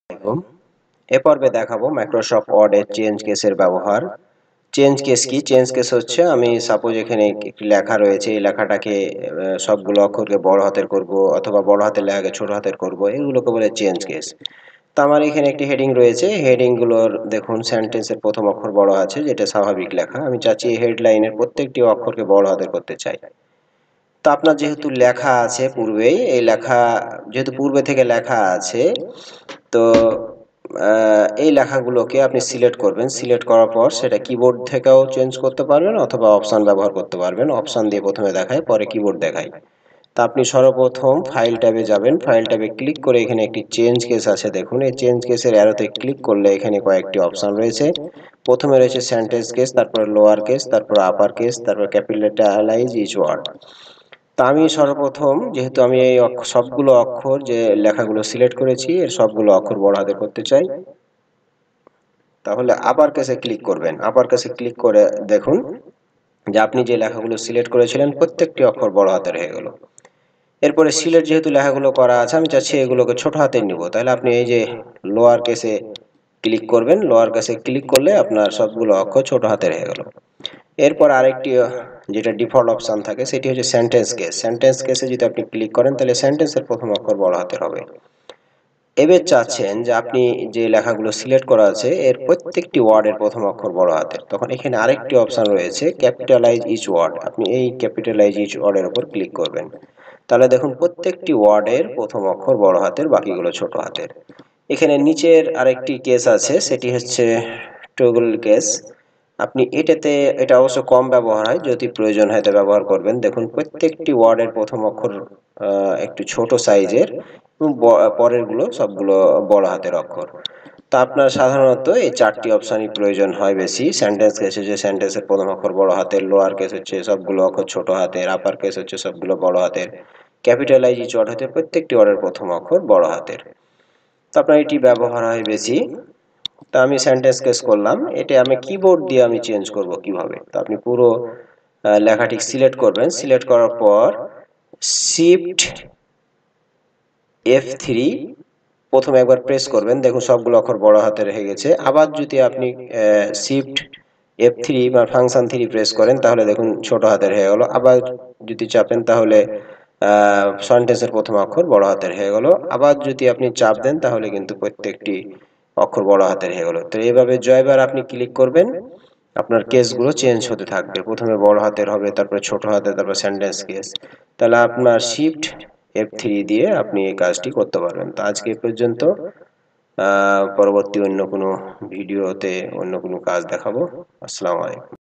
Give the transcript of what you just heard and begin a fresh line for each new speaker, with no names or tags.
আলাইকুম। এ পর্বে দেখাবো মাইক্রোসফট ওয়ার্ডের চেঞ্জ কেসের ব্যবহার। চেঞ্জ কেস কি? চেঞ্জ কেস হচ্ছে আমি সাপোজ এখানে একটি লেখা রয়েছে, এই লেখাটাকে সবগুলো অক্ষরকে বড় হাতের করব অথবা বড় হাতের লেখাকে ছোট হাতের করব, এগুলোকে বলে চেঞ্জ কেস। তো আমার এখানে একটি হেডিং রয়েছে, হেডিং গুলোর দেখুন সেন্টেন্সের প্রথম অক্ষর বড় আছে, যেটা স্বাভাবিক লেখা। আমি চাচ্ছি এই হেডলাইনের প্রত্যেকটি অক্ষরকে বড় হাতের করতে চাই। তো আপনার যেহেতু লেখা আছে পূর্বেই, এই লেখা যেহেতু পূর্বে থেকে লেখা আছে, তো এই লেখাগুলোকে আপনি সিলেক্ট করবেন। সিলেক্ট করার পর সেটা কিবোর্ড থেকেও চেঞ্জ করতে পারবেন অথবা অপশন ব্যবহার করতে পারবেন। অপশন দিয়ে প্রথমে দেখায়, পরে কিবোর্ড দেখায়। তা আপনি সর্বপ্রথম ফাইল ট্যাবে যাবেন, ফাইল ট্যাবে ক্লিক করে এখানে একটি চেঞ্জ কেস আছে দেখুন, এই চেঞ্জ কেসের অ্যারোতে ক্লিক করলে এখানে কয়েকটি অপশন রয়েছে। প্রথমে রয়েছে সেন্টেন্স কেস, তারপর লোয়ার কেস, তারপর আপার কেস, তারপর ক্যাপিটালাইজ ইচ ওয়ার্ড। তা আমি সর্বপ্রথম, যেহেতু আমি এই সবগুলো অক্ষর যে লেখাগুলো সিলেক্ট করেছি এর সবগুলো অক্ষর বড় হাতে করতে চাই, তাহলে আপার কেসে ক্লিক করবেন। আপার কেসে ক্লিক করে দেখুন যে আপনি যে লেখাগুলো সিলেক্ট করেছিলেন প্রত্যেকটি অক্ষর বড় হাতের হয়ে গেল। এরপরে সিলেক্ট যেহেতু লেখাগুলো করা আছে, আমি চাচ্ছি এগুলোকে ছোট হাতে নিব, তাহলে আপনি এই যে লোয়ার কেসে ক্লিক করবেন। লোয়ার কেসে ক্লিক করলে আপনার সবগুলো অক্ষর ছোট হাতের হয়ে গেল। এরপর আরেকটি যেটা ডিফল্ট অপশন থাকে, সেটি হচ্ছে সেন্টেন্স কেস। সেন্টেন্স কেসে যদি আপনি ক্লিক করেন তাহলে সেন্টেন্সের প্রথম অক্ষর বড় হাতের হবে। এবার চাচ্ছেন যে আপনি যে লেখাগুলো সিলেক্ট করা আছে এর প্রত্যেকটি ওয়ার্ডের প্রথম অক্ষর বড় হাতের, তখন এখানে আরেকটি অপশন রয়েছে ক্যাপিটালাইজ ইচ ওয়ার্ড। আপনি এই ক্যাপিটালাইজ ইচ ওয়ার্ডের উপর ক্লিক করবেন। তাহলে দেখুন প্রত্যেকটি ওয়ার্ডের প্রথম অক্ষর বড় হাতের, বাকিগুলো ছোট হাতের। এখানে নিচের আরেকটি কেস আছে, সেটি হচ্ছে টগল কেস। আপনি এটা অবশ্য কম ব্যবহার হয়, যদি প্রয়োজন হয় তা ব্যবহার করবেন। দেখুন প্রত্যেকটি ওয়ার্ডের প্রথম অক্ষর একটু ছোট সাইজের এবং পরের গুলো সবগুলো বড় হাতের অক্ষর। তা আপনার সাধারণত এই চারটি অপশনই প্রয়োজন হয় বেশি। সেন্টেন্স কেস হচ্ছে সেন্টেন্সের প্রথম অক্ষর বড় হাতের, লোয়ার কেস হচ্ছে সবগুলো অক্ষর ছোট হাতের, আপার কেস হচ্ছে সবগুলো বড় হাতের, ক্যাপিটালাইজ ইচ ওয়ার্ড হতে প্রত্যেকটি ওয়ার্ডের প্রথম অক্ষর বড় হাতের। তো আপনার এটি ব্যবহার হয় বেশি। তা আমি সেন্টেন্স কেস করলাম। এটা আমি কিবোর্ড দিয়ে আমি চেঞ্জ করব কিভাবে? তো আপনি পুরো লেখাটি সিলেক্ট করবেন। সিলেক্ট করার পর শিফট F3 প্রথমে একবার প্রেস করবেন। দেখুন সবগুলো অক্ষর বড় হাতের হয়ে গেছে। আবার যদি আপনি শিফট F3 বা ফাংশন 3 প্রেস করেন তাহলে দেখুন ছোট হাতের হয়ে গেল। আবার যদি চাপেন তাহলে সেন্টেন্সের প্রথম অক্ষর বড় হাতের হয়ে গেল। আবার যদি আপনি চাপ দেন তাহলে কিন্তু প্রত্যেকটি অক্ষর বড় হাতের হয়ে গেল। তো এইভাবে জয়বার আপনি ক্লিক করবেন, আপনার কেসগুলো চেঞ্জ হতে থাকবে। প্রথমে বড় হাতের হবে, তারপরে ছোট হাতের, তারপর সেন্টেন্স কেস। তাহলে আপনার শিফট F3 দিয়ে আপনি এই কাজটি করতে পারবেন। তো আজকে এ পর্যন্ত। পরবর্তী অন্য কোনো ভিডিওতে অন্য কোনো কাজ দেখাবো। আসসালামু আলাইকুম।